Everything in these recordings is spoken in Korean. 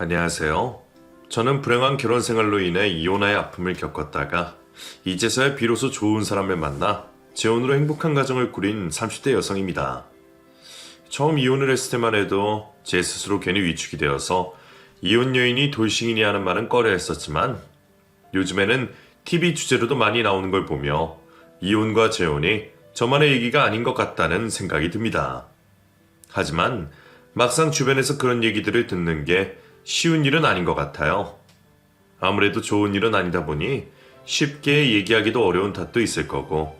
안녕하세요. 저는 불행한 결혼 생활로 인해 이혼의 아픔을 겪었다가 이제서야 비로소 좋은 사람을 만나 재혼으로 행복한 가정을 꾸린 30대 여성입니다. 처음 이혼을 했을 때만 해도 제 스스로 괜히 위축이 되어서 이혼 여인이 돌싱이니 하는 말은 꺼려 했었지만 요즘에는 TV 주제로도 많이 나오는 걸 보며 이혼과 재혼이 저만의 얘기가 아닌 것 같다는 생각이 듭니다. 하지만 막상 주변에서 그런 얘기들을 듣는 게 쉬운 일은 아닌 것 같아요. 아무래도 좋은 일은 아니다 보니 쉽게 얘기하기도 어려운 탓도 있을 거고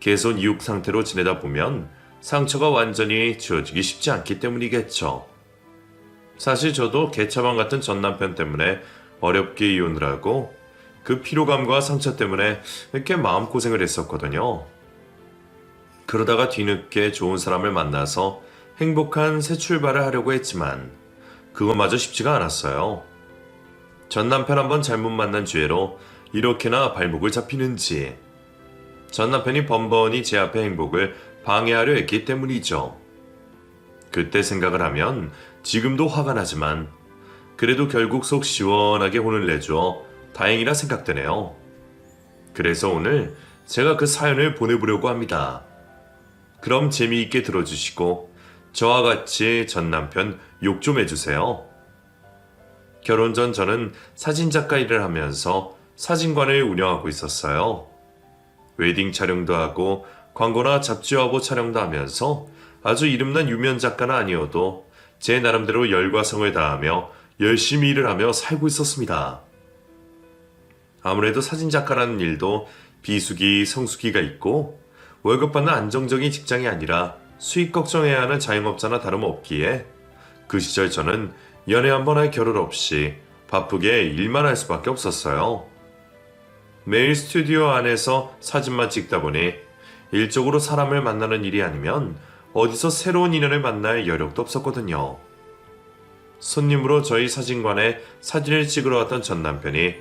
개손 이육 상태로 지내다 보면 상처가 완전히 지워지기 쉽지 않기 때문이겠죠. 사실 저도 개차반 같은 전 남편 때문에 어렵게 이혼을 하고 그 피로감과 상처 때문에 이렇게 마음고생을 했었거든요. 그러다가 뒤늦게 좋은 사람을 만나서 행복한 새 출발을 하려고 했지만 그것마저 쉽지가 않았어요. 전 남편 한번 잘못 만난 죄로 이렇게나 발목을 잡히는지 전 남편이 번번이 제 앞의 행복을 방해하려 했기 때문이죠. 그때 생각을 하면 지금도 화가 나지만 그래도 결국 속 시원하게 혼을 내줘 다행이라 생각되네요. 그래서 오늘 제가 그 사연을 보내보려고 합니다. 그럼 재미있게 들어주시고 저와 같이 전 남편 욕 좀 해주세요. 결혼 전 저는 사진작가 일을 하면서 사진관을 운영하고 있었어요. 웨딩 촬영도 하고 광고나 잡지 화보 촬영도 하면서 아주 이름난 유명 작가는 아니어도 제 나름대로 열과 성을 다하며 열심히 일을 하며 살고 있었습니다. 아무래도 사진작가라는 일도 비수기, 성수기가 있고 월급 받는 안정적인 직장이 아니라 수익 걱정해야 하는 자영업자나 다름없기에 그 시절 저는 연애 한 번 할 겨를 없이 바쁘게 일만 할 수밖에 없었어요. 매일 스튜디오 안에서 사진만 찍다 보니 일적으로 사람을 만나는 일이 아니면 어디서 새로운 인연을 만날 여력도 없었거든요. 손님으로 저희 사진관에 사진을 찍으러 왔던 전 남편이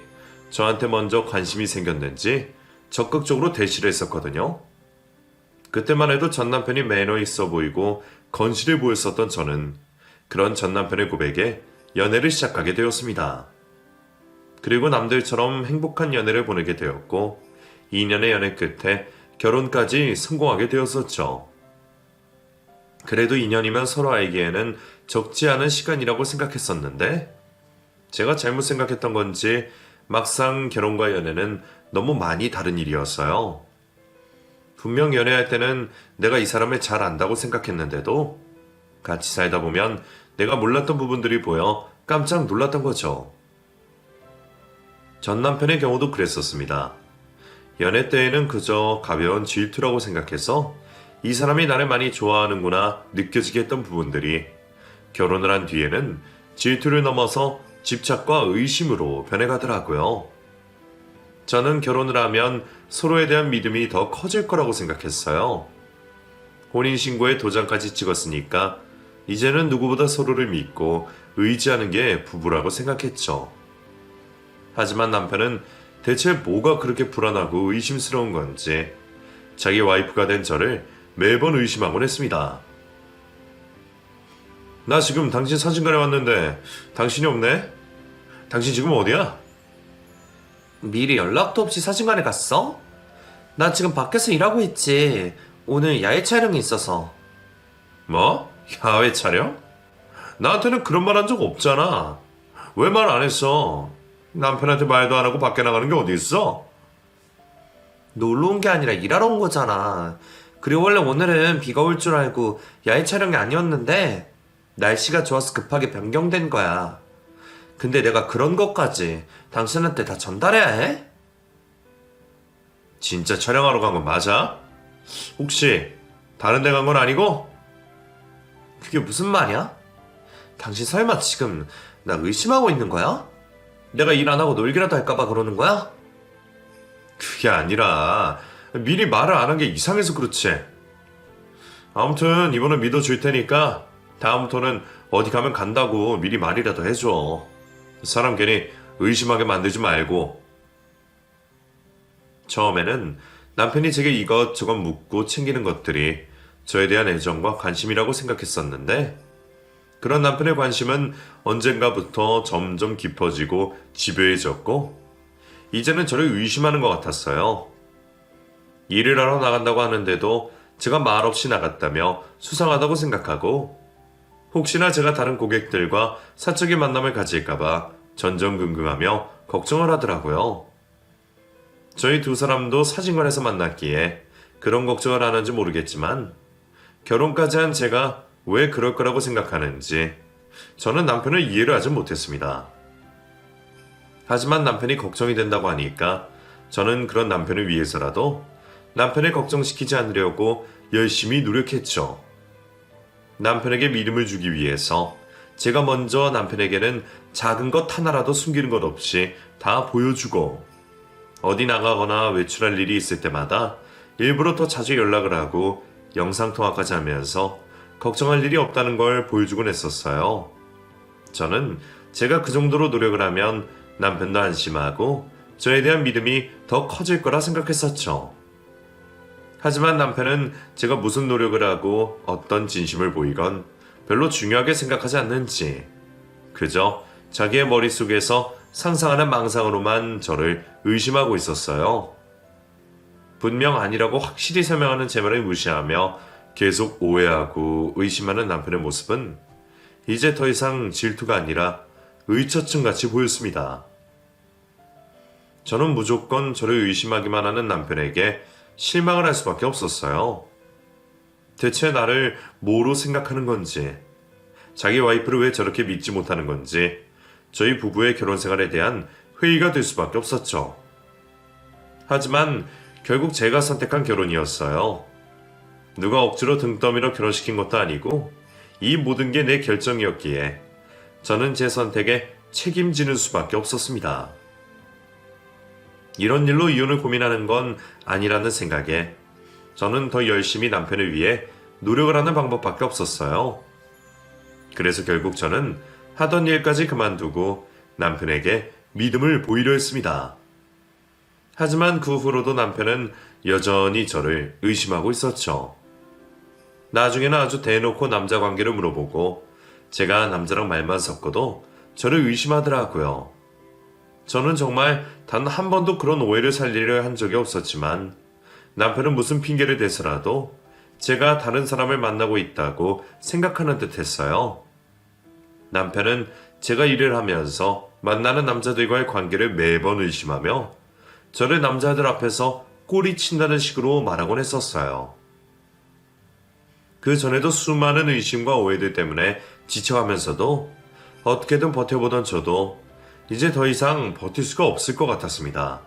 저한테 먼저 관심이 생겼는지 적극적으로 대시를 했었거든요. 그때만 해도 전 남편이 매너 있어 보이고 건실해 보였었던 저는 그런 전 남편의 고백에 연애를 시작하게 되었습니다. 그리고 남들처럼 행복한 연애를 보내게 되었고 2년의 연애 끝에 결혼까지 성공하게 되었었죠. 그래도 2년이면 서로 알기에는 적지 않은 시간이라고 생각했었는데 제가 잘못 생각했던 건지 막상 결혼과 연애는 너무 많이 다른 일이었어요. 분명 연애할 때는 내가 이 사람을 잘 안다고 생각했는데도 같이 살다 보면 내가 몰랐던 부분들이 보여 깜짝 놀랐던 거죠. 전 남편의 경우도 그랬었습니다. 연애 때에는 그저 가벼운 질투라고 생각해서 이 사람이 나를 많이 좋아하는구나 느껴지게 했던 부분들이 결혼을 한 뒤에는 질투를 넘어서 집착과 의심으로 변해가더라고요. 저는 결혼을 하면 서로에 대한 믿음이 더 커질 거라고 생각했어요. 혼인신고에 도장까지 찍었으니까 이제는 누구보다 서로를 믿고 의지하는 게 부부라고 생각했죠. 하지만 남편은 대체 뭐가 그렇게 불안하고 의심스러운 건지 자기 와이프가 된 저를 매번 의심하곤 했습니다. 나 지금 당신 사진관에 왔는데 당신이 없네? 당신 지금 어디야? 미리 연락도 없이 사진관에 갔어? 나 지금 밖에서 일하고 있지. 오늘 야외 촬영이 있어서. 뭐? 야외 촬영? 나한테는 그런 말 한 적 없잖아. 왜 말 안 했어? 남편한테 말도 안 하고 밖에 나가는 게 어디 있어? 놀러 온 게 아니라 일하러 온 거잖아. 그리고 원래 오늘은 비가 올 줄 알고 야외 촬영이 아니었는데 날씨가 좋아서 급하게 변경된 거야. 근데 내가 그런 것까지 당신한테 다 전달해야 해? 진짜 촬영하러 간 건 맞아? 혹시 다른 데 간 건 아니고? 그게 무슨 말이야? 당신 설마 지금 나 의심하고 있는 거야? 내가 일 안 하고 놀기라도 할까봐 그러는 거야? 그게 아니라 미리 말을 안 한 게 이상해서 그렇지. 아무튼 이번엔 믿어줄 테니까 다음부터는 어디 가면 간다고 미리 말이라도 해줘. 사람 괜히 의심하게 만들지 말고. 처음에는 남편이 제게 이것저것 묻고 챙기는 것들이 저에 대한 애정과 관심이라고 생각했었는데 그런 남편의 관심은 언젠가부터 점점 깊어지고 집요해졌고 이제는 저를 의심하는 것 같았어요. 일을 하러 나간다고 하는데도 제가 말없이 나갔다며 수상하다고 생각하고 혹시나 제가 다른 고객들과 사적인 만남을 가질까봐 전전긍긍하며 걱정을 하더라고요. 저희 두 사람도 사진관에서 만났기에 그런 걱정을 하는지 모르겠지만 결혼까지 한 제가 왜 그럴 거라고 생각하는지 저는 남편을 이해를 하지 못했습니다. 하지만 남편이 걱정이 된다고 하니까 저는 그런 남편을 위해서라도 남편을 걱정시키지 않으려고 열심히 노력했죠. 남편에게 믿음을 주기 위해서 제가 먼저 남편에게는 작은 것 하나라도 숨기는 것 없이 다 보여주고 어디 나가거나 외출할 일이 있을 때마다 일부러 더 자주 연락을 하고 영상통화까지 하면서 걱정할 일이 없다는 걸 보여주곤 했었어요. 저는 제가 그 정도로 노력을 하면 남편도 안심하고 저에 대한 믿음이 더 커질 거라 생각했었죠. 하지만 남편은 제가 무슨 노력을 하고 어떤 진심을 보이건 별로 중요하게 생각하지 않는지 그저 자기의 머릿속에서 상상하는 망상으로만 저를 의심하고 있었어요. 분명 아니라고 확실히 설명하는 제 말을 무시하며 계속 오해하고 의심하는 남편의 모습은 이제 더 이상 질투가 아니라 의처증같이 보였습니다. 저는 무조건 저를 의심하기만 하는 남편에게 실망을 할 수밖에 없었어요. 대체 나를 뭐로 생각하는 건지, 자기 와이프를 왜 저렇게 믿지 못하는 건지 저희 부부의 결혼 생활에 대한 회의가 될 수밖에 없었죠. 하지만 결국 제가 선택한 결혼이었어요. 누가 억지로 등 떠밀어 결혼시킨 것도 아니고 이 모든 게 내 결정이었기에 저는 제 선택에 책임지는 수밖에 없었습니다. 이런 일로 이혼을 고민하는 건 아니라는 생각에 저는 더 열심히 남편을 위해 노력을 하는 방법밖에 없었어요. 그래서 결국 저는 하던 일까지 그만두고 남편에게 믿음을 보이려 했습니다. 하지만 그 후로도 남편은 여전히 저를 의심하고 있었죠. 나중에는 아주 대놓고 남자 관계를 물어보고 제가 남자랑 말만 섞어도 저를 의심하더라고요. 저는 정말 단 한 번도 그런 오해를 살리려 한 적이 없었지만 남편은 무슨 핑계를 대서라도 제가 다른 사람을 만나고 있다고 생각하는 듯 했어요. 남편은 제가 일을 하면서 만나는 남자들과의 관계를 매번 의심하며 저를 남자들 앞에서 꼬리친다는 식으로 말하곤 했었어요. 그 전에도 수많은 의심과 오해들 때문에 지쳐가면서도 어떻게든 버텨보던 저도 이제 더 이상 버틸 수가 없을 것 같았습니다.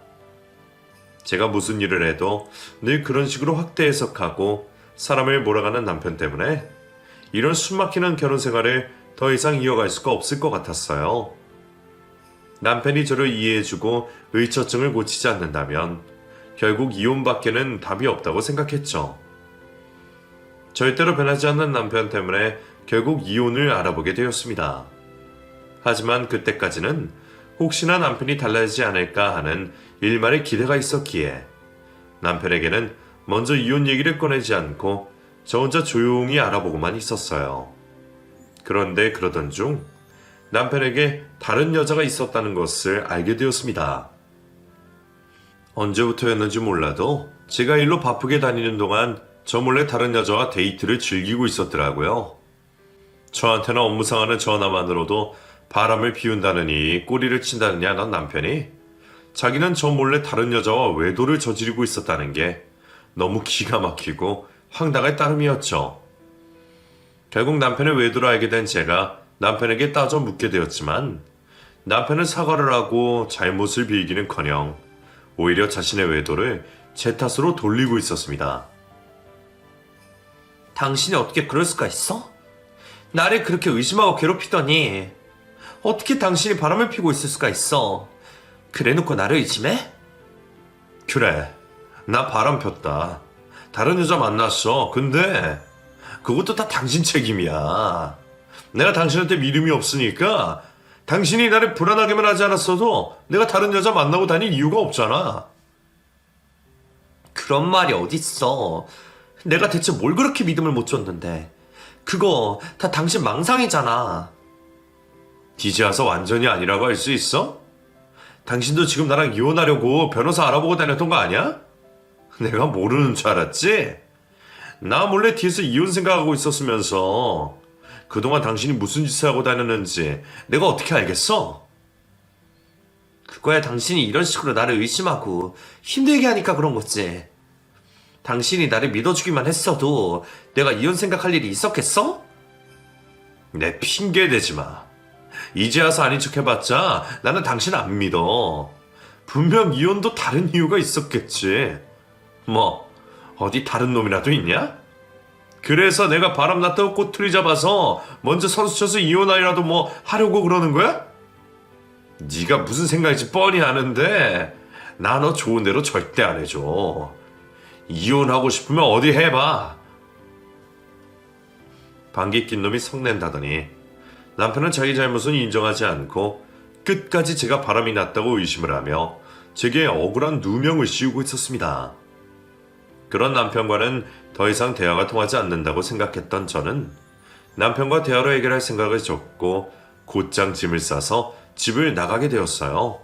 제가 무슨 일을 해도 늘 그런 식으로 확대 해석하고 사람을 몰아가는 남편 때문에 이런 숨막히는 결혼 생활을 더 이상 이어갈 수가 없을 것 같았어요. 남편이 저를 이해해주고 의처증을 고치지 않는다면 결국 이혼밖에는 답이 없다고 생각했죠. 절대로 변하지 않는 남편 때문에 결국 이혼을 알아보게 되었습니다. 하지만 그때까지는 혹시나 남편이 달라지지 않을까 하는 일말의 기대가 있었기에 남편에게는 먼저 이혼 얘기를 꺼내지 않고 저 혼자 조용히 알아보고만 있었어요. 그런데 그러던 중 남편에게 다른 여자가 있었다는 것을 알게 되었습니다. 언제부터였는지 몰라도 제가 일로 바쁘게 다니는 동안 저 몰래 다른 여자와 데이트를 즐기고 있었더라고요. 저한테는 업무상 하는 전화만으로도 바람을 피운다느니 꼬리를 친다느니 하던 남편이 자기는 저 몰래 다른 여자와 외도를 저지르고 있었다는 게 너무 기가 막히고 황당할 따름이었죠. 결국 남편의 외도를 알게 된 제가 남편에게 따져 묻게 되었지만 남편은 사과를 하고 잘못을 빌기는커녕 오히려 자신의 외도를 제 탓으로 돌리고 있었습니다. 당신이 어떻게 그럴 수가 있어? 나를 그렇게 의심하고 괴롭히더니 어떻게 당신이 바람을 피고 있을 수가 있어? 그래놓고 나를 의심해? 그래, 나 바람 폈다. 다른 여자 만났어. 근데 그것도 다 당신 책임이야. 내가 당신한테 믿음이 없으니까 당신이 나를 불안하게만 하지 않았어도 내가 다른 여자 만나고 다닐 이유가 없잖아. 그런 말이 어딨어. 내가 대체 뭘 그렇게 믿음을 못 줬는데 그거 다 당신 망상이잖아. 이제 와서 완전히 아니라고 할 수 있어? 당신도 지금 나랑 이혼하려고 변호사 알아보고 다녔던 거 아니야? 내가 모르는 줄 알았지? 나 몰래 뒤에서 이혼 생각하고 있었으면서 그동안 당신이 무슨 짓을 하고 다녔는지 내가 어떻게 알겠어? 그거야 당신이 이런 식으로 나를 의심하고 힘들게 하니까 그런 거지. 당신이 나를 믿어주기만 했어도 내가 이혼 생각할 일이 있었겠어? 내 핑계 대지 마. 이제 와서 아닌 척 해봤자 나는 당신 안 믿어. 분명 이혼도 다른 이유가 있었겠지. 뭐 어디 다른 놈이라도 있냐? 그래서 내가 바람났다고 꼬투리 잡아서 먼저 선수 쳐서 이혼하리라도 뭐 하려고 그러는 거야? 네가 무슨 생각인지 뻔히 아는데 나 너 좋은 대로 절대 안 해줘. 이혼하고 싶으면 어디 해봐. 방귀 낀 놈이 성낸다더니 남편은 자기 잘못은 인정하지 않고 끝까지 제가 바람이 났다고 의심을 하며 제게 억울한 누명을 씌우고 있었습니다. 그런 남편과는 더 이상 대화가 통하지 않는다고 생각했던 저는 남편과 대화로 해결할 생각을 접고 곧장 짐을 싸서 집을 나가게 되었어요.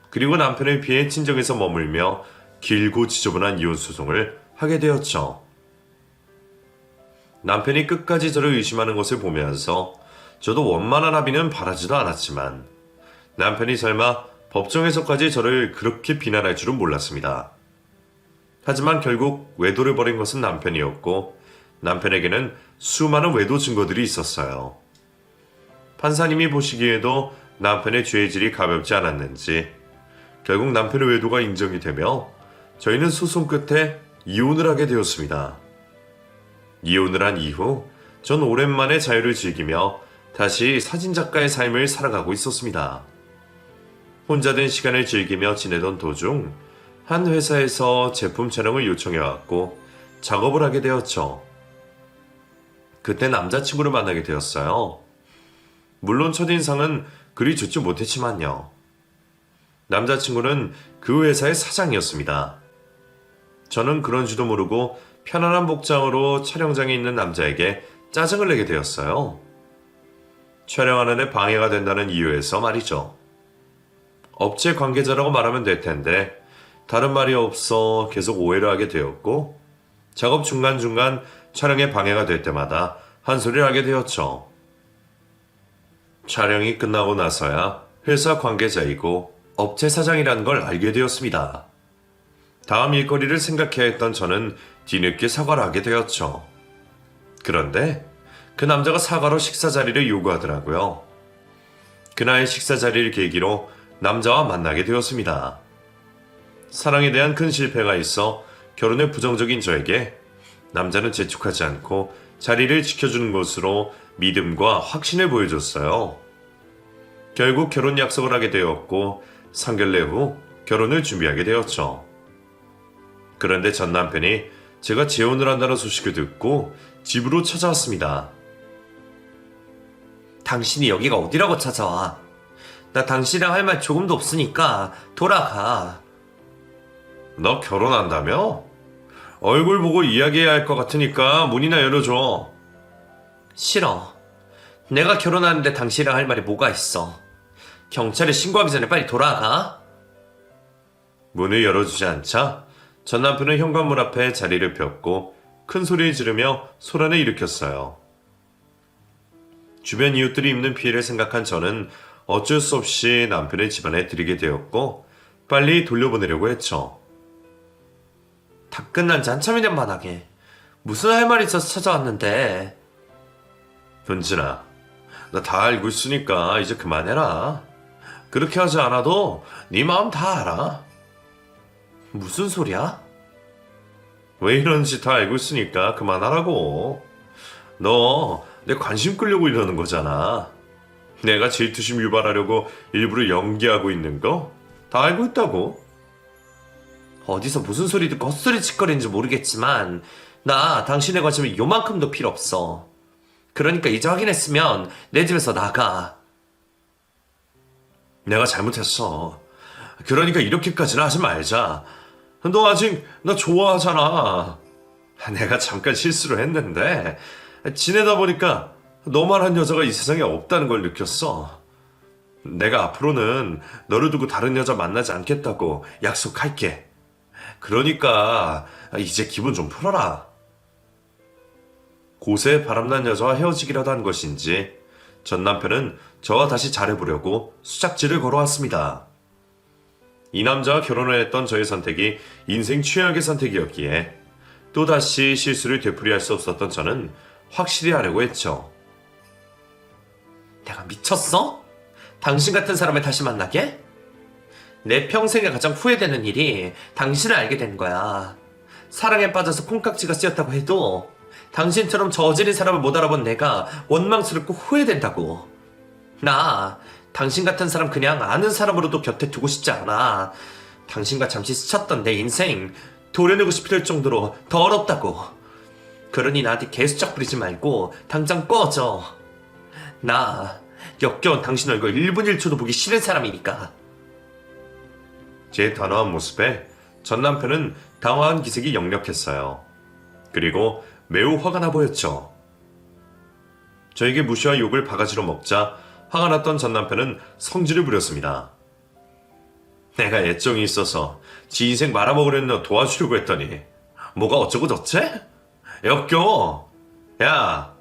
그리고 남편을 피해 친정에서 머물며 길고 지저분한 이혼 소송을 하게 되었죠. 남편이 끝까지 저를 의심하는 것을 보면서 저도 원만한 합의는 바라지도 않았지만 남편이 설마 법정에서까지 저를 그렇게 비난할 줄은 몰랐습니다. 하지만 결국 외도를 벌인 것은 남편이었고 남편에게는 수많은 외도 증거들이 있었어요. 판사님이 보시기에도 남편의 죄의 질이 가볍지 않았는지 결국 남편의 외도가 인정이 되며 저희는 소송 끝에 이혼을 하게 되었습니다. 이혼을 한 이후 전 오랜만에 자유를 즐기며 다시 사진작가의 삶을 살아가고 있었습니다. 혼자 된 시간을 즐기며 지내던 도중 한 회사에서 제품 촬영을 요청해왔고 작업을 하게 되었죠. 그때 남자친구를 만나게 되었어요. 물론 첫인상은 그리 좋지 못했지만요. 남자친구는 그 회사의 사장이었습니다. 저는 그런지도 모르고 편안한 복장으로 촬영장에 있는 남자에게 짜증을 내게 되었어요. 촬영하는 데 방해가 된다는 이유에서 말이죠. 업체 관계자라고 말하면 될 텐데 다른 말이 없어 계속 오해를 하게 되었고 작업 중간중간 촬영에 방해가 될 때마다 한 소리를 하게 되었죠. 촬영이 끝나고 나서야 회사 관계자이고 업체 사장이라는 걸 알게 되었습니다. 다음 일거리를 생각해야 했던 저는 뒤늦게 사과를 하게 되었죠. 그런데 그 남자가 사과로 식사 자리를 요구하더라고요. 그날 식사 자리를 계기로 남자와 만나게 되었습니다. 사랑에 대한 큰 실패가 있어 결혼에 부정적인 저에게 남자는 재촉하지 않고 자리를 지켜주는 것으로 믿음과 확신을 보여줬어요. 결국 결혼 약속을 하게 되었고 3개월 후 결혼을 준비하게 되었죠. 그런데 전 남편이 제가 재혼을 한다는 소식을 듣고 집으로 찾아왔습니다. 당신이 여기가 어디라고 찾아와? 나 당신이랑 할 말 조금도 없으니까 돌아가. 너 결혼한다며? 얼굴 보고 이야기해야 할 것 같으니까 문이나 열어줘. 싫어. 내가 결혼하는데 당신이랑 할 말이 뭐가 있어. 경찰에 신고하기 전에 빨리 돌아가. 문을 열어주지 않자 전 남편은 현관문 앞에 자리를 폈고 큰 소리를 지르며 소란을 일으켰어요. 주변 이웃들이 입는 피해를 생각한 저는 어쩔 수 없이 남편의 집안에 들이게 되었고 빨리 돌려보내려고 했죠. 다 끝난 지 한참이 된 바닥에 무슨 할 말이 있어서 찾아왔는데. 은진아, 나 다 알고 있으니까 이제 그만해라. 그렇게 하지 않아도 네 마음 다 알아. 무슨 소리야? 왜 이런지 다 알고 있으니까 그만하라고. 너 내 관심 끌려고 이러는 거잖아. 내가 질투심 유발하려고 일부러 연기하고 있는 거 다 알고 있다고. 어디서 무슨 소리 듣고 헛소리 짓거리는지 모르겠지만 나 당신의 관심이 요만큼도 필요 없어. 그러니까 이제 확인했으면 내 집에서 나가. 내가 잘못했어. 그러니까 이렇게까지는 하지 말자. 너 아직 나 좋아하잖아. 내가 잠깐 실수를 했는데 지내다 보니까 너만한 여자가 이 세상에 없다는 걸 느꼈어. 내가 앞으로는 너를 두고 다른 여자 만나지 않겠다고 약속할게. 그러니까 이제 기분 좀 풀어라. 고세 바람난 여자와 헤어지기라도 한 것인지 전 남편은 저와 다시 잘해보려고 수작질을 걸어왔습니다. 이 남자와 결혼을 했던 저의 선택이 인생 최악의 선택이었기에 또다시 실수를 되풀이할 수 없었던 저는 확실히 하려고 했죠. 내가 미쳤어? 당신 같은 사람을 다시 만나게? 내 평생에 가장 후회되는 일이 당신을 알게 된 거야. 사랑에 빠져서 콩깍지가 씌었다고 해도 당신처럼 저질인 사람을 못 알아본 내가 원망스럽고 후회된다고. 나 당신 같은 사람 그냥 아는 사람으로도 곁에 두고 싶지 않아. 당신과 잠시 스쳤던 내 인생 도려내고 싶을 정도로 더럽다고. 그러니 나한테 개수작 부리지 말고 당장 꺼져. 나 역겨운 당신 얼굴 1분 1초도 보기 싫은 사람이니까. 제 단호한 모습에 전 남편은 당황한 기색이 역력했어요. 그리고 매우 화가 나 보였죠. 저에게 무시와 욕을 바가지로 먹자 화가 났던 전 남편은 성질을 부렸습니다. 내가 애정이 있어서 지 인생 말아먹으려는 너 도와주려고 했더니 뭐가 어쩌고 저째? 역겨워. 야,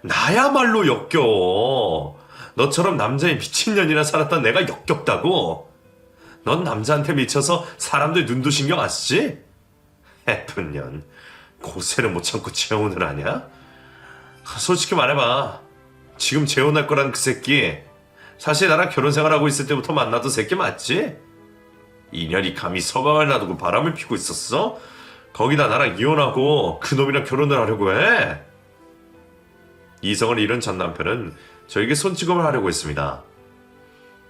나야말로 역겨워. 너처럼 남자의 미친년이나 살았던 내가 역겹다고? 넌 남자한테 미쳐서 사람들 눈도 신경 안 쓰지? 예쁜 년, 고세를 못 참고 재혼을 하냐? 솔직히 말해봐. 지금 재혼할 거란 그 새끼 사실 나랑 결혼 생활하고 있을 때부터 만나던 새끼 맞지? 이년이 감히 서방을 놔두고 바람을 피고 있었어? 거기다 나랑 이혼하고 그놈이랑 결혼을 하려고 해? 이성을 잃은 전 남편은 저에게 손찌검을 하려고 했습니다.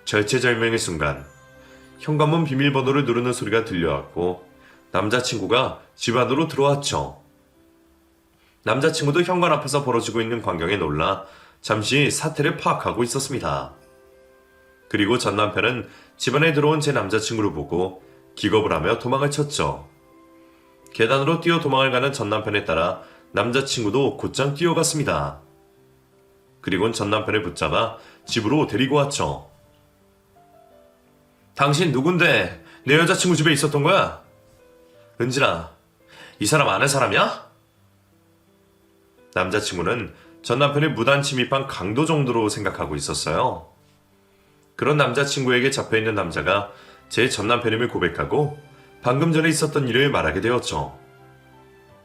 절체절명의 순간 현관문 비밀번호를 누르는 소리가 들려왔고 남자친구가 집 안으로 들어왔죠. 남자친구도 현관 앞에서 벌어지고 있는 광경에 놀라 잠시 사태를 파악하고 있었습니다. 그리고 전 남편은 집안에 들어온 제 남자친구를 보고 기겁을 하며 도망을 쳤죠. 계단으로 뛰어 도망을 가는 전 남편에 따라 남자친구도 곧장 뛰어갔습니다. 그리고는 전 남편을 붙잡아 집으로 데리고 왔죠. 당신 누군데 내 여자친구 집에 있었던 거야? 은진아, 이 사람 아는 사람이야? 남자친구는 전 남편이 무단 침입한 강도 정도로 생각하고 있었어요. 그런 남자친구에게 잡혀있는 남자가 제 전 남편임을 고백하고 방금 전에 있었던 일을 말하게 되었죠.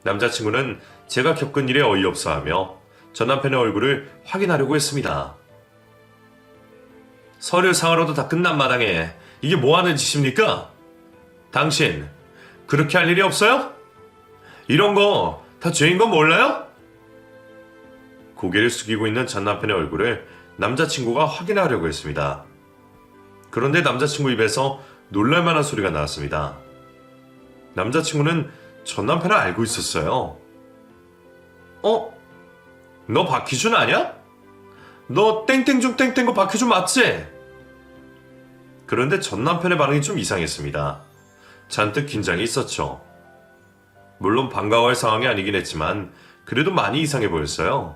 남자친구는 제가 겪은 일에 어이없어하며 전 남편의 얼굴을 확인하려고 했습니다. 서류상으로도 다 끝난 마당에 이게 뭐하는 짓입니까? 당신 그렇게 할 일이 없어요? 이런 거 다 죄인 건 몰라요? 고개를 숙이고 있는 전 남편의 얼굴을 남자친구가 확인하려고 했습니다. 그런데 남자친구 입에서 놀랄만한 소리가 나왔습니다. 남자친구는 전 남편을 알고 있었어요. 너 박희준 아냐? 너 땡땡 중 땡땡 거 박희준 맞지? 그런데 전 남편의 반응이 좀 이상했습니다. 잔뜩 긴장이 있었죠. 물론 반가워할 상황이 아니긴 했지만 그래도 많이 이상해 보였어요.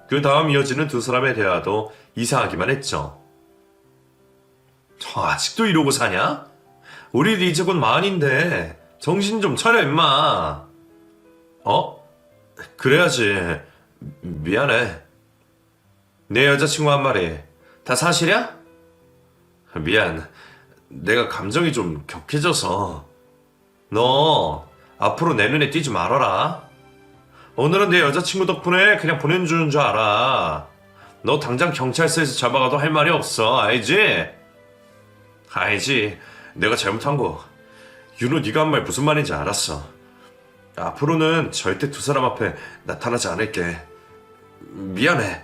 그 다음 이어지는 두 사람의 대화도 이상하기만 했죠. 아직도 이러고 사냐? 우리 이제 곧 마흔인데 정신 좀 차려 임마. 그래야지. 미안해. 내 여자친구 한 말이 다 사실이야? 미안. 내가 감정이 좀 격해져서. 너 앞으로 내 눈에 띄지 말아라. 오늘은 내 여자친구 덕분에 그냥 보내주는 줄 알아. 너 당장 경찰서에서 잡아가도 할 말이 없어. 알지? 알지. 내가 잘못한 거. 윤호 네가 한 말 무슨 말인지 알았어. 앞으로는 절대 두 사람 앞에 나타나지 않을게. 미안해.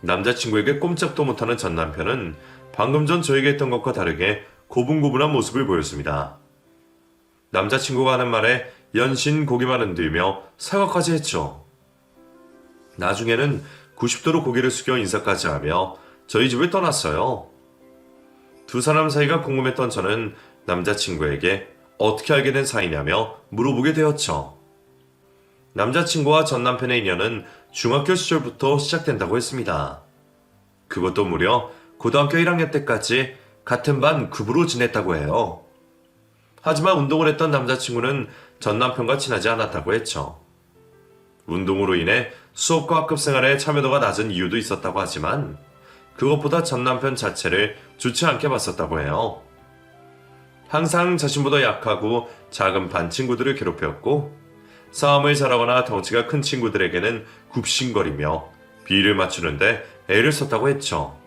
남자친구에게 꼼짝도 못하는 전 남편은 방금 전 저에게 했던 것과 다르게 고분고분한 모습을 보였습니다. 남자친구가 하는 말에 연신 고개만 흔들며 사과까지 했죠. 나중에는 90도로 고개를 숙여 인사까지 하며 저희 집을 떠났어요. 두 사람 사이가 궁금했던 저는 남자친구에게 어떻게 알게 된 사이냐며 물어보게 되었죠. 남자친구와 전 남편의 인연은 중학교 시절부터 시작된다고 했습니다. 그것도 무려 고등학교 1학년 때까지 같은 반 급으로 지냈다고 해요. 하지만 운동을 했던 남자친구는 전 남편과 친하지 않았다고 했죠. 운동으로 인해 수업과 학급 생활에 참여도가 낮은 이유도 있었다고 하지만 그것보다 전 남편 자체를 좋지 않게 봤었다고 해요. 항상 자신보다 약하고 작은 반 친구들을 괴롭혔고 싸움을 잘하거나 덩치가 큰 친구들에게는 굽신거리며 비를 맞추는데 애를 썼다고 했죠.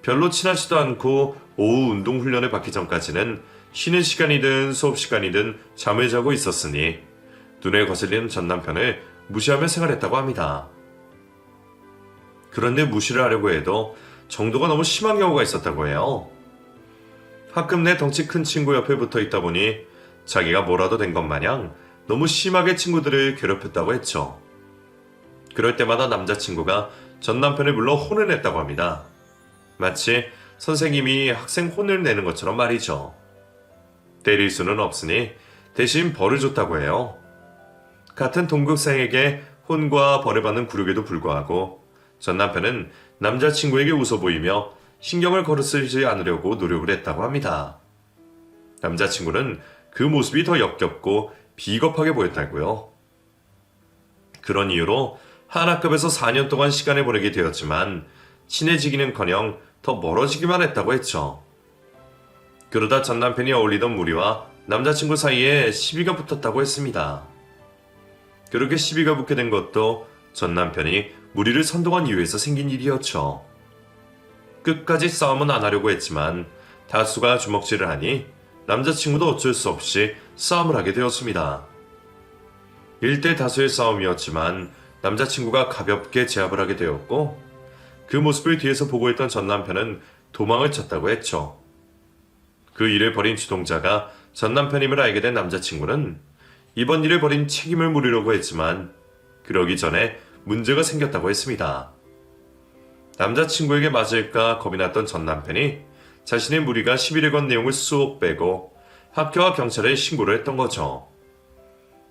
별로 친하지도 않고 오후 운동 훈련을 받기 전까지는 쉬는 시간이든 수업 시간이든 잠을 자고 있었으니 눈에 거슬리는 전 남편을 무시하며 생활했다고 합니다. 그런데 무시를 하려고 해도 정도가 너무 심한 경우가 있었다고 해요. 학급 내 덩치 큰 친구 옆에 붙어 있다 보니 자기가 뭐라도 된 것 마냥 너무 심하게 친구들을 괴롭혔다고 했죠. 그럴 때마다 남자친구가 전 남편을 불러 혼을 냈다고 합니다. 마치 선생님이 학생 혼을 내는 것처럼 말이죠. 때릴 수는 없으니 대신 벌을 줬다고 해요. 같은 동급생에게 혼과 벌을 받는 굴욕에도 불구하고 전 남편은 남자친구에게 웃어 보이며 신경을 거스르지 않으려고 노력을 했다고 합니다. 남자친구는 그 모습이 더 역겹고 비겁하게 보였다고요. 그런 이유로 한 학급에서 4년 동안 시간을 보내게 되었지만 친해지기는커녕 더 멀어지기만 했다고 했죠. 그러다 전 남편이 어울리던 무리와 남자친구 사이에 시비가 붙었다고 했습니다. 그렇게 시비가 붙게 된 것도 전 남편이 무리를 선동한 이유에서 생긴 일이었죠. 끝까지 싸움은 안 하려고 했지만 다수가 주먹질을 하니 남자친구도 어쩔 수 없이 싸움을 하게 되었습니다. 1대 다수의 싸움이었지만 남자친구가 가볍게 제압을 하게 되었고 그 모습을 뒤에서 보고 있던 전 남편은 도망을 쳤다고 했죠. 그 일을 벌인 주동자가 전 남편임을 알게 된 남자친구는 이번 일을 벌인 책임을 물으려고 했지만 그러기 전에 문제가 생겼다고 했습니다. 남자친구에게 맞을까 겁이 났던 전 남편이 자신의 무리가 시비를 건 내용을 쏙 빼고 학교와 경찰에 신고를 했던 거죠.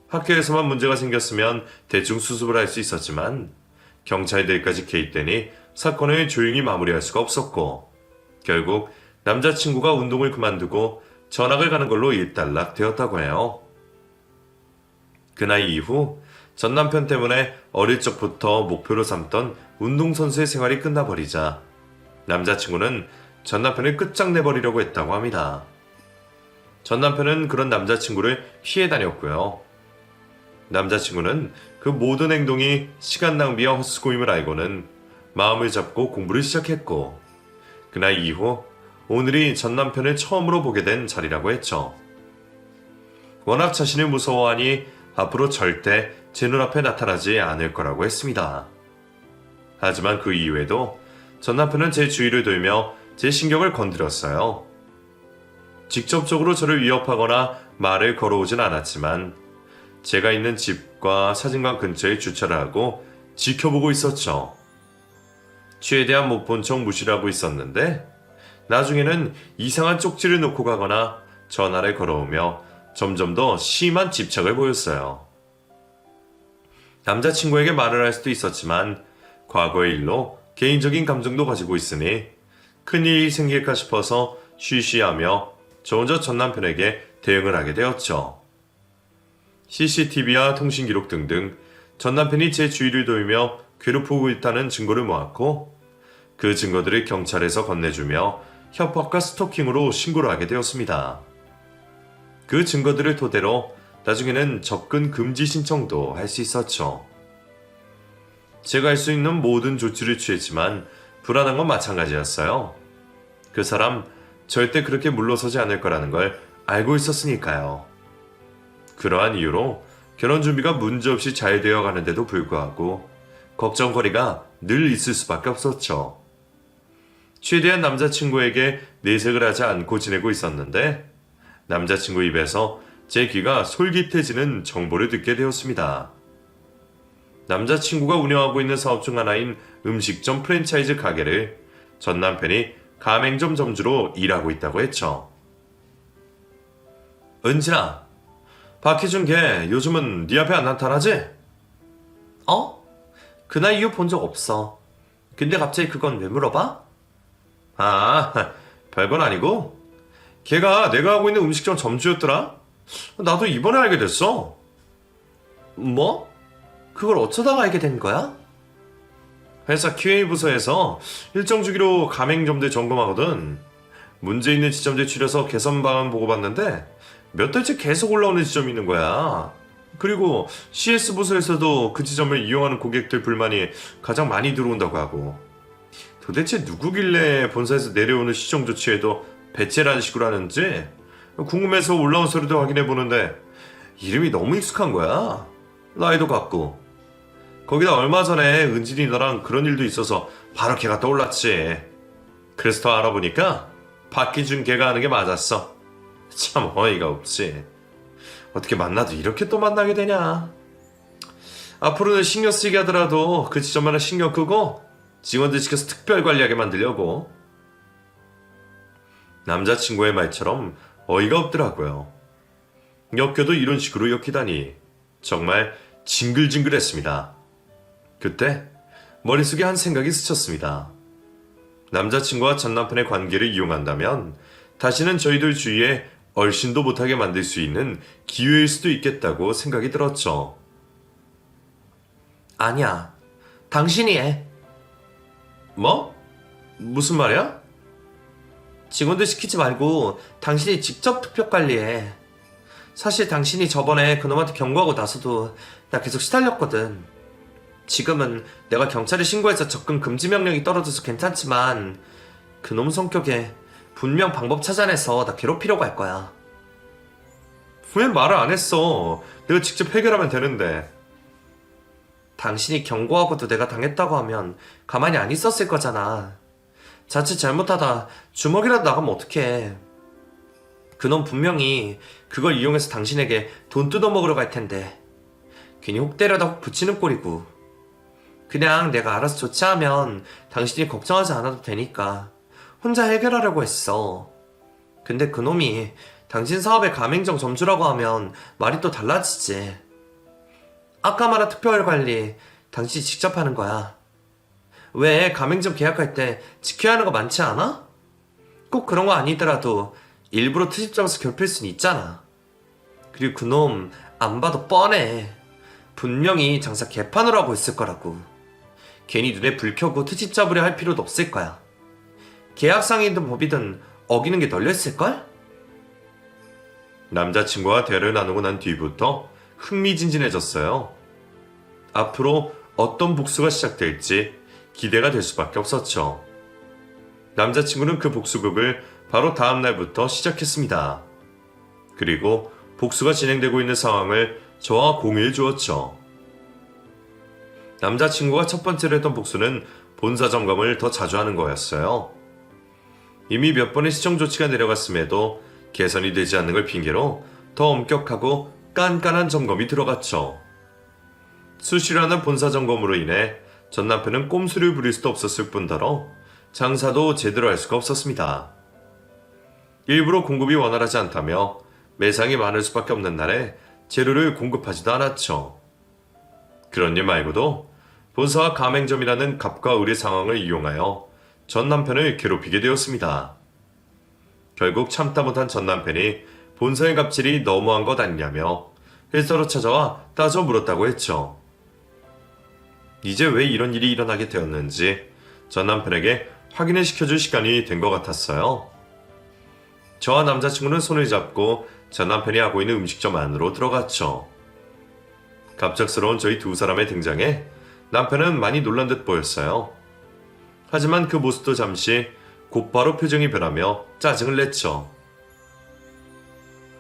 학교에서만 문제가 생겼으면 대충 수습을 할 수 있었지만 경찰들까지 개입되니 사건을 조용히 마무리할 수가 없었고 결국 남자친구가 운동을 그만두고 전학을 가는 걸로 일단락 되었다고 해요. 그날 이후 전 남편 때문에 어릴 적부터 목표로 삼던 운동선수의 생활이 끝나버리자 남자친구는 전 남편을 끝장내버리려고 했다고 합니다. 전 남편은 그런 남자친구를 피해 다녔고요. 남자친구는 그 모든 행동이 시간 낭비와 헛수고임을 알고는 마음을 잡고 공부를 시작했고 그날 이후 오늘이 전 남편을 처음으로 보게 된 자리라고 했죠. 워낙 자신을 무서워하니 앞으로 절대 제 눈앞에 나타나지 않을 거라고 했습니다. 하지만 그 이후에도 전 남편은 제 주위를 돌며 제 신경을 건드렸어요. 직접적으로 저를 위협하거나 말을 걸어오진 않았지만 제가 있는 집과 사진관 근처에 주차를 하고 지켜보고 있었죠. 최대한 못 본 척 무시를 하고 있었는데 나중에는 이상한 쪽지를 놓고 가거나 전화를 걸어오며 점점 더 심한 집착을 보였어요. 남자친구에게 말을 할 수도 있었지만 과거의 일로 개인적인 감정도 가지고 있으니 큰일이 생길까 싶어서 쉬쉬하며 저 혼자 전 남편에게 대응을 하게 되었죠. CCTV와 통신기록 등등 전 남편이 제 주위를 돌며 괴롭히고 있다는 증거를 모았고 그 증거들을 경찰에서 건네주며 협박과 스토킹으로 신고를 하게 되었습니다. 그 증거들을 토대로 나중에는 접근 금지 신청도 할 수 있었죠. 제가 할 수 있는 모든 조치를 취했지만 불안한 건 마찬가지였어요. 그 사람 절대 그렇게 물러서지 않을 거라는 걸 알고 있었으니까요. 그러한 이유로 결혼 준비가 문제없이 잘 되어 가는데도 불구하고 걱정거리가 늘 있을 수밖에 없었죠. 최대한 남자친구에게 내색을 하지 않고 지내고 있었는데 남자친구 입에서 제 귀가 솔깃해지는 정보를 듣게 되었습니다. 남자친구가 운영하고 있는 사업 중 하나인 음식점 프랜차이즈 가게를 전 남편이 가맹점 점주로 일하고 있다고 했죠. 은진아, 박희준 걔 요즘은 네 앞에 안 나타나지? 어? 그날 이후 본 적 없어. 근데 갑자기 그건 왜 물어봐? 아, 별건 아니고 걔가 내가 하고 있는 음식점 점주였더라. 나도 이번에 알게 됐어. 뭐? 그걸 어쩌다가 알게 된 거야? 회사 QA 부서에서 일정 주기로 가맹점들 점검하거든. 문제 있는 지점들 추려서 개선 방안 보고받는데 몇 달째 계속 올라오는 지점이 있는 거야. 그리고 CS 부서에서도 그 지점을 이용하는 고객들 불만이 가장 많이 들어온다고 하고. 도대체 누구길래 본사에서 내려오는 시정 조치에도 배째라는 식으로 하는지 궁금해서 올라온 서류도 확인해 보는데 이름이 너무 익숙한 거야. 나이도 같고. 거기다 얼마 전에 은진이 너랑 그런 일도 있어서 바로 걔가 떠올랐지. 그래서 더 알아보니까 박기준 걔가 하는 게 맞았어. 참 어이가 없지. 어떻게 만나도 이렇게 또 만나게 되냐. 앞으로는 신경 쓰이게 하더라도 그 지점만은 신경 끄고 직원들 시켜서 특별 관리하게 만들려고. 남자친구의 말처럼 어이가 없더라고요. 엮여도 이런 식으로 엮이다니 정말 징글징글했습니다. 그때 머릿속에 한 생각이 스쳤습니다. 남자친구와 전남편의 관계를 이용한다면 다시는 저희들 주위에 얼씬도 못하게 만들 수 있는 기회일 수도 있겠다고 생각이 들었죠. 아니야. 당신이 해. 뭐? 무슨 말이야? 직원들 시키지 말고 당신이 직접 투표 관리해. 사실 당신이 저번에 그놈한테 경고하고 나서도 나 계속 시달렸거든. 지금은 내가 경찰에 신고해서 접근 금지 명령이 떨어져서 괜찮지만 그놈 성격에 분명 방법 찾아내서 나 괴롭히려고 할 거야. 왜 말을 안 했어? 내가 직접 해결하면 되는데. 당신이 경고하고도 내가 당했다고 하면 가만히 안 있었을 거잖아. 자칫 잘못하다 주먹이라도 나가면 어떡해. 그놈 분명히 그걸 이용해서 당신에게 돈 뜯어먹으러 갈 텐데 괜히 혹 때려다 혹 붙이는 꼴이고. 그냥 내가 알아서 조치하면 당신이 걱정하지 않아도 되니까 혼자 해결하려고 했어. 근데 그놈이 당신 사업의 가맹점 점주라고 하면 말이 또 달라지지. 아까 말한 특별 관리 당신이 직접 하는 거야. 왜 가맹점 계약할 때 지켜야 하는 거 많지 않아? 꼭 그런 거 아니더라도 일부러 트집 잡아서 괴롭힐 순 있잖아. 그리고 그놈 안 봐도 뻔해. 분명히 장사 개판으로 하고 있을 거라고. 괜히 눈에 불 켜고 트집 잡으려 할 필요도 없을 거야. 계약상이든 법이든 어기는 게 널려있을걸? 남자친구와 대화를 나누고 난 뒤부터 흥미진진해졌어요. 앞으로 어떤 복수가 시작될지 기대가 될 수밖에 없었죠. 남자친구는 그 복수극을 바로 다음 날부터 시작했습니다. 그리고 복수가 진행되고 있는 상황을 저와 공유해 주었죠. 남자친구가 첫 번째로 했던 복수는 본사 점검을 더 자주 하는 거였어요. 이미 몇 번의 시정 조치가 내려갔음에도 개선이 되지 않는 걸 핑계로 더 엄격하고 깐깐한 점검이 들어갔죠. 수시로 하는 본사 점검으로 인해 전 남편은 꼼수를 부릴 수도 없었을 뿐더러 장사도 제대로 할 수가 없었습니다. 일부러 공급이 원활하지 않다며 매상이 많을 수밖에 없는 날에 재료를 공급하지도 않았죠. 그런 일 말고도 본사와 가맹점이라는 갑과 을의 상황을 이용하여 전 남편을 괴롭히게 되었습니다. 결국 참다 못한 전 남편이 본사의 갑질이 너무한 것 아니냐며 회사로 찾아와 따져 물었다고 했죠. 이제 왜 이런 일이 일어나게 되었는지 전 남편에게 확인을 시켜줄 시간이 된 것 같았어요. 저와 남자친구는 손을 잡고 전 남편이 하고 있는 음식점 안으로 들어갔죠. 갑작스러운 저희 두 사람의 등장에 남편은 많이 놀란 듯 보였어요. 하지만 그 모습도 잠시 곧바로 표정이 변하며 짜증을 냈죠.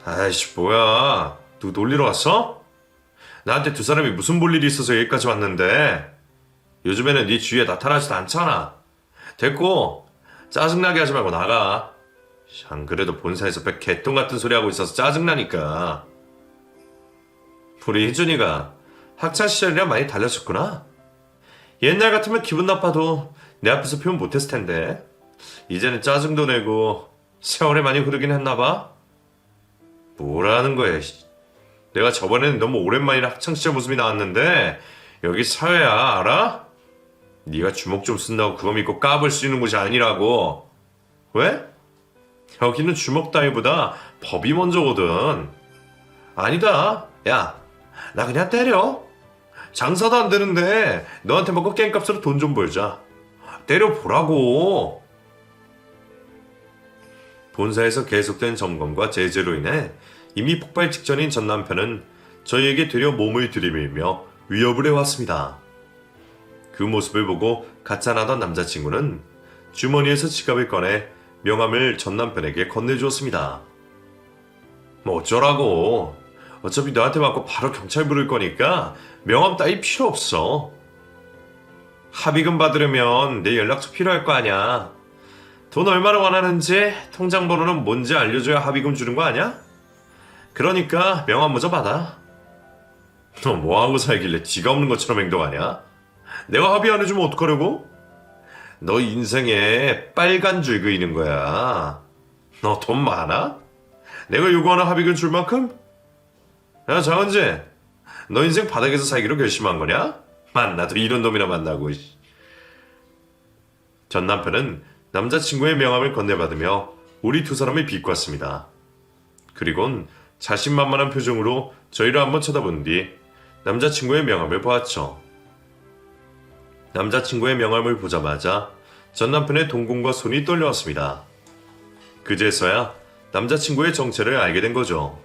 아이씨 뭐야, 누구 놀리러 왔어? 나한테 두 사람이 무슨 볼 일이 있어서 여기까지 왔는데. 요즘에는 네 주위에 나타나지도 않잖아. 됐고 짜증나게 하지 말고 나가. 안 그래도 본사에서 백 개똥 같은 소리 하고 있어서 짜증나니까. 우리 희준이가 학창시절이랑 많이 달라졌구나. 옛날 같으면 기분 나빠도 내 앞에서 표현 못했을 텐데 이제는 짜증도 내고 세월이 많이 흐르긴 했나봐. 뭐라는 거야. 내가 저번에는 너무 오랜만이라 학창시절 모습이 나왔는데 여기 사회야, 알아? 네가 주먹 좀 쓴다고 그거 믿고 까불 수 있는 곳이 아니라고. 왜? 여기는 주먹 따위보다 법이 먼저거든. 아니다. 야, 나 그냥 때려. 장사도 안 되는데 너한테 먹고 게임값으로 돈 좀 벌자. 때려보라고. 본사에서 계속된 점검과 제재로 인해 이미 폭발 직전인 전 남편은 저희에게 되려 몸을 들이밀며 위협을 해왔습니다. 그 모습을 보고 가짜나던 남자친구는 주머니에서 지갑을 꺼내 명함을 전 남편에게 건네주었습니다. 뭐 어쩌라고. 어차피 너한테 맞고 바로 경찰 부를 거니까 명함 따위 필요 없어. 합의금 받으려면 내 연락처 필요할 거 아니야. 돈 얼마나 원하는지 통장 번호는 뭔지 알려줘야 합의금 주는 거 아니야? 그러니까 명함 먼저 받아. 너 뭐하고 살길래 지가 없는 것처럼 행동하냐? 내가 합의 안 해주면 어떡하려고? 너 인생에 빨간 줄 그이는 거야. 너 돈 많아? 내가 요구하는 합의금 줄 만큼? 야 장은진, 너 인생 바닥에서 살기로 결심한 거냐? 만나도 이런 놈이나 만나고. 전 남편은 남자친구의 명함을 건네받으며 우리 두 사람을 비꼬았습니다. 그리곤 자신만만한 표정으로 저희를 한번 쳐다본 뒤 남자친구의 명함을 보았죠. 남자친구의 명함을 보자마자 전 남편의 동공과 손이 떨려왔습니다. 그제서야 남자친구의 정체를 알게 된 거죠.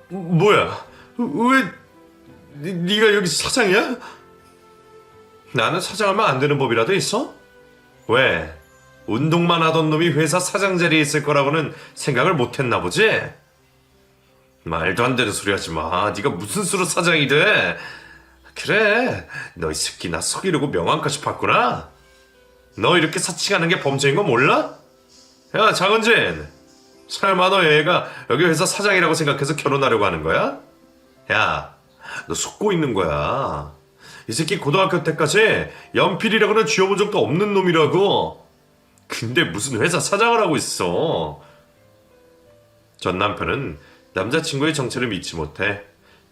뭐야? 왜 네가 여기 사장이야? 나는 사장하면 안 되는 법이라도 있어? 왜? 운동만 하던 놈이 회사 사장 자리에 있을 거라고는 생각을 못했나 보지? 말도 안 되는 소리 하지 마. 네가 무슨 수로 사장이 돼? 그래, 너 이 새끼 나 속이려고 명함까지 받구나? 너 이렇게 사칭하는 게 범죄인 거 몰라? 야 장은진, 설마 너 얘가 여기 회사 사장이라고 생각해서 결혼하려고 하는 거야? 야, 너 속고 있는 거야. 이 새끼 고등학교 때까지 연필이라고는 쥐어본 적도 없는 놈이라고. 근데 무슨 회사 사장을 하고 있어. 전 남편은 남자친구의 정체를 믿지 못해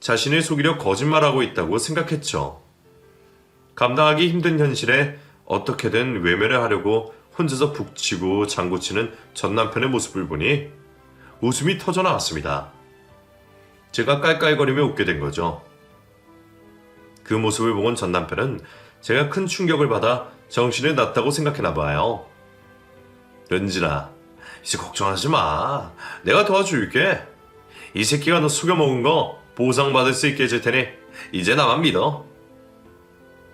자신을 속이려 거짓말하고 있다고 생각했죠. 감당하기 힘든 현실에 어떻게든 외면을 하려고 혼자서 북치고 장구치는 전 남편의 모습을 보니 웃음이 터져 나왔습니다. 제가 깔깔거리며 웃게 된 거죠. 그 모습을 보곤 전 남편은 제가 큰 충격을 받아 정신을 놨다고 생각했나 봐요. 른진아, 이제 걱정하지 마. 내가 도와줄게. 이 새끼가 너 속여먹은 거 보상받을 수 있게 해줄 테니 이제 나만 믿어.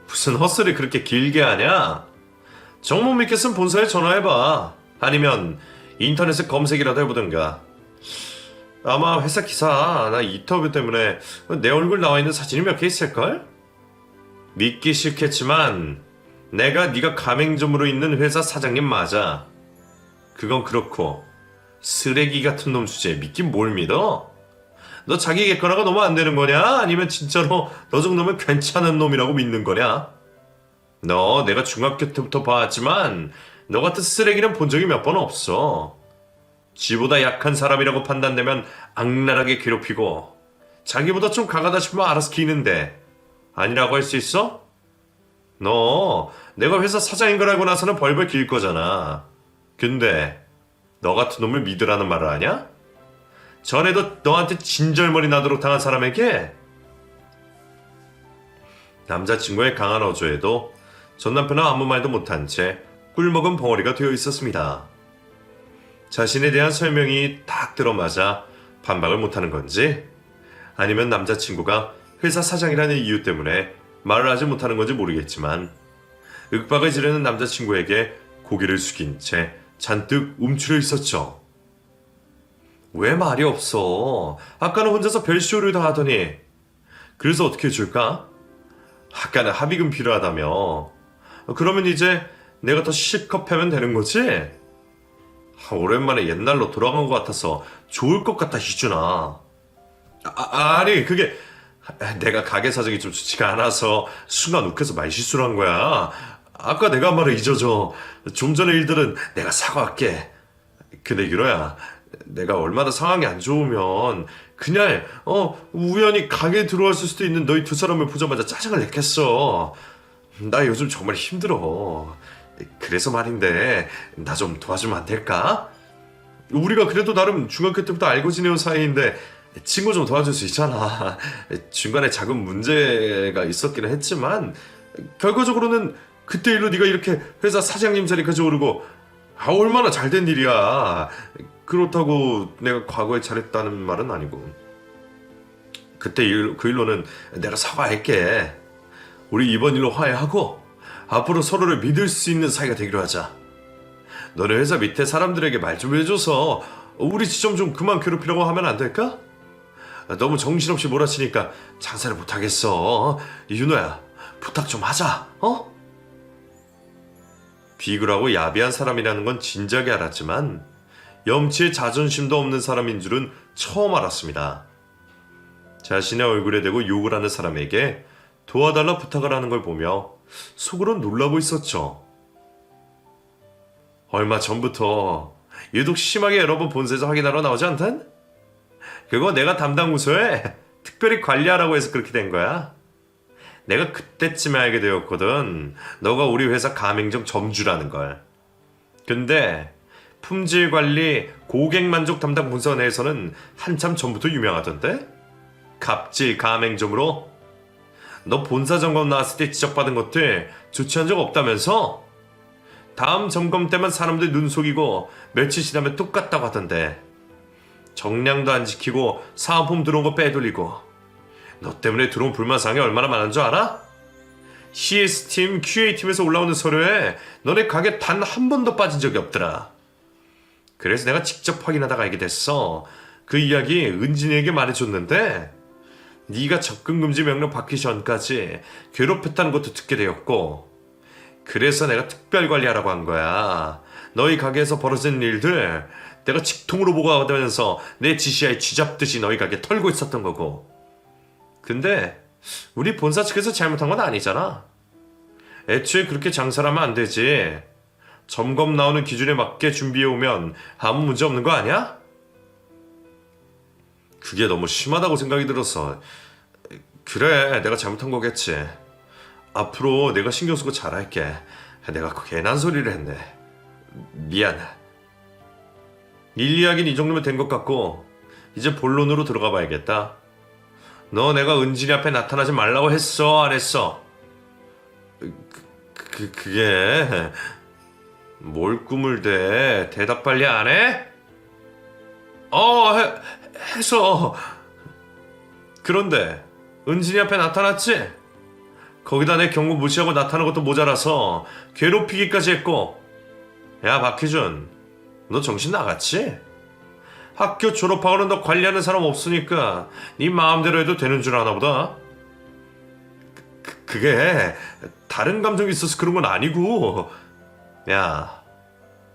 무슨 헛소리 그렇게 길게 하냐? 정 못 믿겠으면 본사에 전화해봐. 아니면 인터넷에 검색이라도 해보든가. 아마 회사 기사 나 인터뷰 때문에 내 얼굴 나와 있는 사진이 몇 개 있을걸? 믿기 싫겠지만 내가 네가 가맹점으로 있는 회사 사장님 맞아. 그건 그렇고 쓰레기 같은 놈 주제에 믿긴 뭘 믿어? 너 자기 객관화가 너무 안 되는 거냐? 아니면 진짜로 너 정도면 괜찮은 놈이라고 믿는 거냐? 너 내가 중학교 때부터 봐왔지만 너 같은 쓰레기는 본 적이 몇 번 없어. 지보다 약한 사람이라고 판단되면 악랄하게 괴롭히고 자기보다 좀 강하다 싶으면 알아서 기는데 아니라고 할 수 있어? 너 내가 회사 사장인 걸 알고 나서는 벌벌 길 거잖아. 근데 너 같은 놈을 믿으라는 말을 하냐? 전에도 너한테 진절머리 나도록 당한 사람에게 남자친구의 강한 어조에도 전 남편은 아무 말도 못한 채 꿀먹은 벙어리가 되어 있었습니다. 자신에 대한 설명이 딱 들어맞아 반박을 못하는 건지 아니면 남자친구가 회사 사장이라는 이유 때문에 말을 하지 못하는 건지 모르겠지만 윽박을 지르는 남자친구에게 고개를 숙인 채 잔뜩 움츠려 있었죠. 왜 말이 없어? 아까는 혼자서 별쇼를 다 하더니. 그래서 어떻게 해줄까? 아까는 합의금 필요하다며. 그러면 이제 내가 더 실컷 패면 되는 거지? 오랜만에 옛날로 돌아간 것 같아서 좋을 것 같다 희준아. 아니 그게 내가 가게 사정이 좀 좋지가 않아서 순간 욱해서 말실수를 한 거야. 아까 내가 한 말을 잊어줘. 좀 전의 일들은 내가 사과할게. 근데 유로야, 내가 얼마나 상황이 안 좋으면 그냥 우연히 가게에 들어왔을 수도 있는 너희 두 사람을 보자마자 짜증을 냈겠어. 나 요즘 정말 힘들어. 그래서 말인데 나 좀 도와주면 안 될까? 우리가 그래도 나름 중학교 때부터 알고 지내온 사이인데 친구 좀 도와줄 수 있잖아. 중간에 작은 문제가 있었기는 했지만 결과적으로는 그때 일로 네가 이렇게 회사 사장님 자리까지 오르고 얼마나 잘된 일이야. 그렇다고 내가 과거에 잘했다는 말은 아니고 그때 그 일로는 내가 사과할게. 우리 이번 일로 화해하고 앞으로 서로를 믿을 수 있는 사이가 되기로 하자. 너네 회사 밑에 사람들에게 말 좀 해줘서 우리 지점 좀 그만 괴롭히려고 하면 안 될까? 너무 정신없이 몰아치니까 장사를 못하겠어. 윤호야, 부탁 좀 하자. 비굴하고 야비한 사람이라는 건 진작에 알았지만 염치에 자존심도 없는 사람인 줄은 처음 알았습니다. 자신의 얼굴에 대고 욕을 하는 사람에게 도와달라 부탁을 하는 걸 보며 속으로 놀라고 있었죠. 얼마 전부터 유독 심하게 여러 번 본사에서 확인하러 나오지 않단? 그거 내가 담당 부서에 특별히 관리하라고 해서 그렇게 된 거야. 내가 그때쯤에 알게 되었거든. 너가 우리 회사 가맹점 점주라는 걸. 근데 품질 관리, 고객 만족 담당 부서 내에서는 한참 전부터 유명하던데? 갑질 가맹점으로? 너 본사 점검 나왔을 때 지적받은 것들 조치한 적 없다면서? 다음 점검 때만 사람들 눈 속이고 며칠 지나면 똑같다고 하던데. 정량도 안 지키고 사은품 들어온 거 빼돌리고. 너 때문에 들어온 불만사항이 얼마나 많은 줄 알아? CS팀, QA팀에서 올라오는 서류에 너네 가게 단 한 번도 빠진 적이 없더라. 그래서 내가 직접 확인하다가 알게 됐어. 그 이야기 은진이에게 말해줬는데 네가 접근금지 명령 받기 전까지 괴롭혔다는 것도 듣게 되었고, 그래서 내가 특별관리하라고 한 거야. 너희 가게에서 벌어진 일들 내가 직통으로 보고하면서 내 지시하에 쥐잡듯이 너희 가게 털고 있었던 거고. 근데 우리 본사 측에서 잘못한 건 아니잖아. 애초에 그렇게 장사를 하면 안 되지. 점검 나오는 기준에 맞게 준비해오면 아무 문제 없는 거 아니야? 그게 너무 심하다고 생각이 들어서. 그래, 내가 잘못한 거겠지. 앞으로 내가 신경 쓰고 잘할게. 내가 괜한 소리를 했네. 미안. 일 이야기는 이 정도면 된 것 같고 이제 본론으로 들어가 봐야겠다. 너 내가 은진이 앞에 나타나지 말라고 했어, 안 했어? 그게... 뭘 꿈을 대? 대답 빨리 안 해? 해서... 그런데 은진이 앞에 나타났지? 거기다 내 경고 무시하고 나타나는 것도 모자라서 괴롭히기까지 했고. 야, 박희준, 너 정신 나갔지? 학교 졸업하고는 너 관리하는 사람 없으니까 네 마음대로 해도 되는 줄 아나 보다. 그게 다른 감정이 있어서 그런 건 아니고. 야,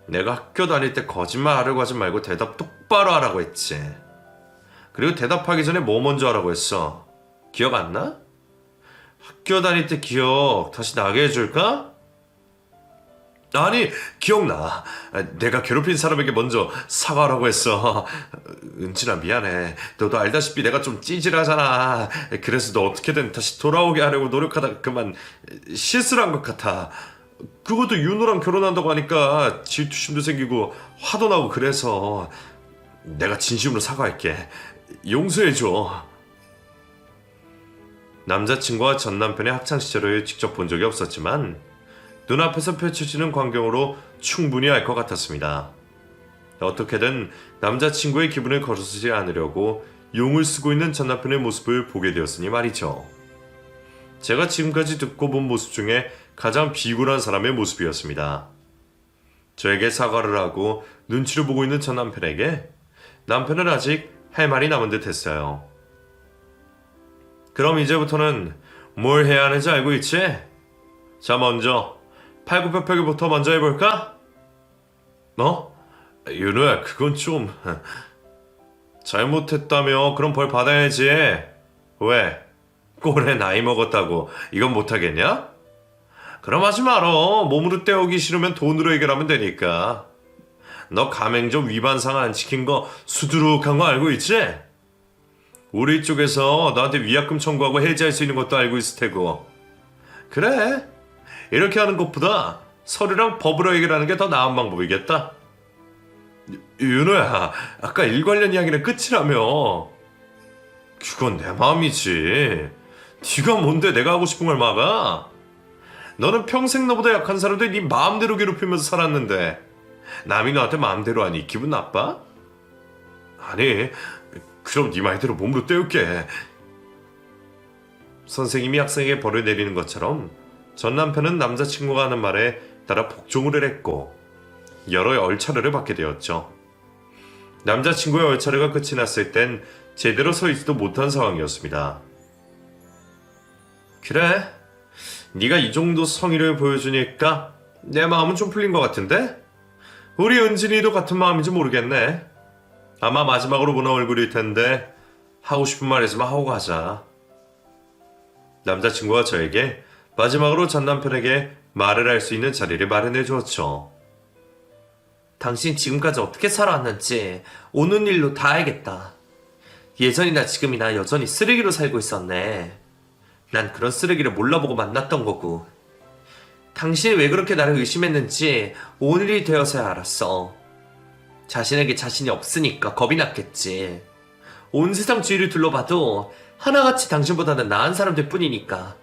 내가 학교 다닐 때 거짓말 하려고 하지 말고 대답 똑바로 하라고 했지. 그리고 대답하기 전에 뭐 먼저 하라고 했어? 기억 안 나? 학교 다닐 때 기억 다시 나게 해줄까? 아니, 기억나. 내가 괴롭힌 사람에게 먼저 사과하라고 했어. 은진아, 미안해. 너도 알다시피 내가 좀 찌질하잖아. 그래서 너 어떻게든 다시 돌아오게 하려고 노력하다가 그만 실수를 한 것 같아. 그것도 윤호랑 결혼한다고 하니까 질투심도 생기고 화도 나고. 그래서 내가 진심으로 사과할게. 용서해줘. 남자친구와 전 남편의 학창시절을 직접 본 적이 없었지만 눈앞에서 펼쳐지는 광경으로 충분히 알 것 같았습니다. 어떻게든 남자친구의 기분을 거스르지 않으려고 용을 쓰고 있는 전 남편의 모습을 보게 되었으니 말이죠. 제가 지금까지 듣고 본 모습 중에 가장 비굴한 사람의 모습이었습니다. 저에게 사과를 하고 눈치를 보고 있는 전 남편에게 남편은 아직 할 말이 남은 듯 했어요. 그럼 이제부터는 뭘 해야 하는지 알고 있지? 자, 먼저 팔굽혀펴기부터 먼저 해볼까? 너? 윤호야, 그건 좀... 잘못했다며 그럼 벌 받아야지. 왜? 꼴에 나이 먹었다고 이건 못하겠냐? 그럼 하지 말어. 몸으로 때우기 싫으면 돈으로 해결하면 되니까. 너 가맹점 위반상 안 지킨 거 수두룩한 거 알고 있지? 우리 쪽에서 너한테 위약금 청구하고 해지할 수 있는 것도 알고 있을 테고. 그래, 이렇게 하는 것보다 서류랑 법으로 해결하는 게 더 나은 방법이겠다. 윤호야, 아까 일 관련 이야기는 끝이라며. 그건 내 마음이지. 네가 뭔데 내가 하고 싶은 걸 막아? 너는 평생 너보다 약한 사람들 네 마음대로 괴롭히면서 살았는데 남이 너한테 마음대로 하니 기분 나빠? 아니, 그럼 네 말대로 몸으로 때울게. 선생님이 학생에게 벌을 내리는 것처럼 전 남편은 남자친구가 하는 말에 따라 복종을 했고 여러 얼차려를 받게 되었죠. 남자친구의 얼차려가 끝이 났을 땐 제대로 서 있지도 못한 상황이었습니다. 그래, 네가 이 정도 성의를 보여주니까 내 마음은 좀 풀린 것 같은데? 우리 은진이도 같은 마음인지 모르겠네. 아마 마지막으로 보는 얼굴일 텐데 하고 싶은 말 있으면 하고 가자. 남자친구가 저에게 마지막으로 전 남편에게 말을 할 수 있는 자리를 마련해 주었죠. 당신 지금까지 어떻게 살아왔는지 오는 일로 다 알겠다. 예전이나 지금이나 여전히 쓰레기로 살고 있었네. 난 그런 쓰레기를 몰라보고 만났던 거고. 당신이 왜 그렇게 나를 의심했는지 오늘이 되어서야 알았어. 자신에게 자신이 없으니까 겁이 났겠지. 온 세상 주위를 둘러봐도 하나같이 당신보다는 나은 사람들 뿐이니까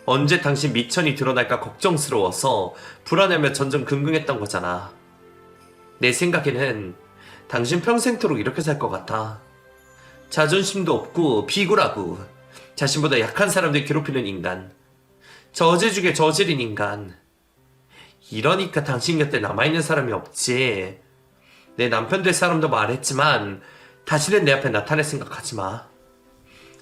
언제 당신 미천이 드러날까 걱정스러워서 불안하며 전전긍긍했던 거잖아. 내 생각에는 당신 평생토록 이렇게 살 것 같아. 자존심도 없고 비굴하고 자신보다 약한 사람들 괴롭히는 인간, 저질 중에 저질인 인간. 이러니까 당신 곁에 남아있는 사람이 없지. 내 남편 될 사람도 말했지만 다시는 내 앞에 나타낼 생각하지 마.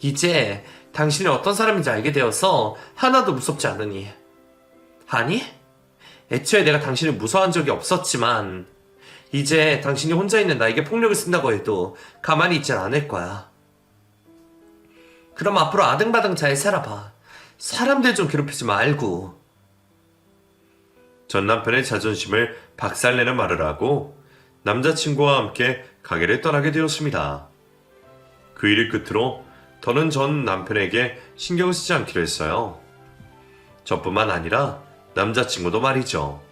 이제 당신이 어떤 사람인지 알게 되어서 하나도 무섭지 않으니. 아니, 애초에 내가 당신을 무서워한 적이 없었지만 이제 당신이 혼자 있는 나에게 폭력을 쓴다고 해도 가만히 있진 않을 거야. 그럼 앞으로 아등바등 잘 살아봐. 사람들 좀 괴롭히지 말고. 전 남편의 자존심을 박살내는 말을 하고 남자친구와 함께 가게를 떠나게 되었습니다. 그 일을 끝으로 더는 전 남편에게 신경 쓰지 않기로 했어요. 저뿐만 아니라 남자친구도 말이죠.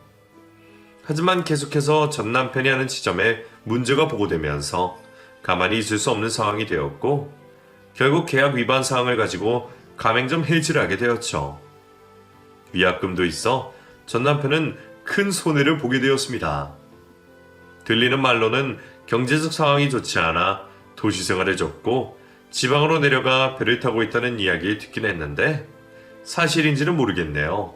하지만 계속해서 전 남편이 하는 지점에 문제가 보고되면서 가만히 있을 수 없는 상황이 되었고 결국 계약 위반 사항을 가지고 가맹점 해지를 하게 되었죠. 위약금도 있어 전 남편은 큰 손해를 보게 되었습니다. 들리는 말로는 경제적 상황이 좋지 않아 도시 생활을 접고 지방으로 내려가 배를 타고 있다는 이야기 듣긴 했는데 사실인지는 모르겠네요.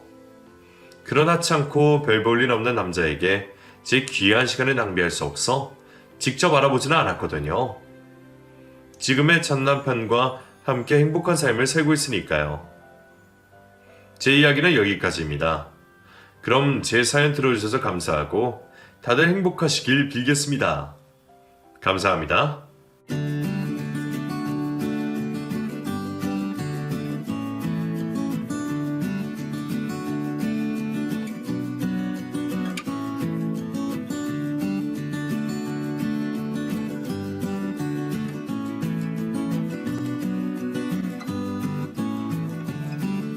그러나 않고 별 볼 일 없는 남자에게 제 귀한 시간을 낭비할 수 없어 직접 알아보지는 않았거든요. 지금의 전 남편과 함께 행복한 삶을 살고 있으니까요. 제 이야기는 여기까지입니다. 그럼 제 사연 들어주셔서 감사하고 다들 행복하시길 빌겠습니다. 감사합니다.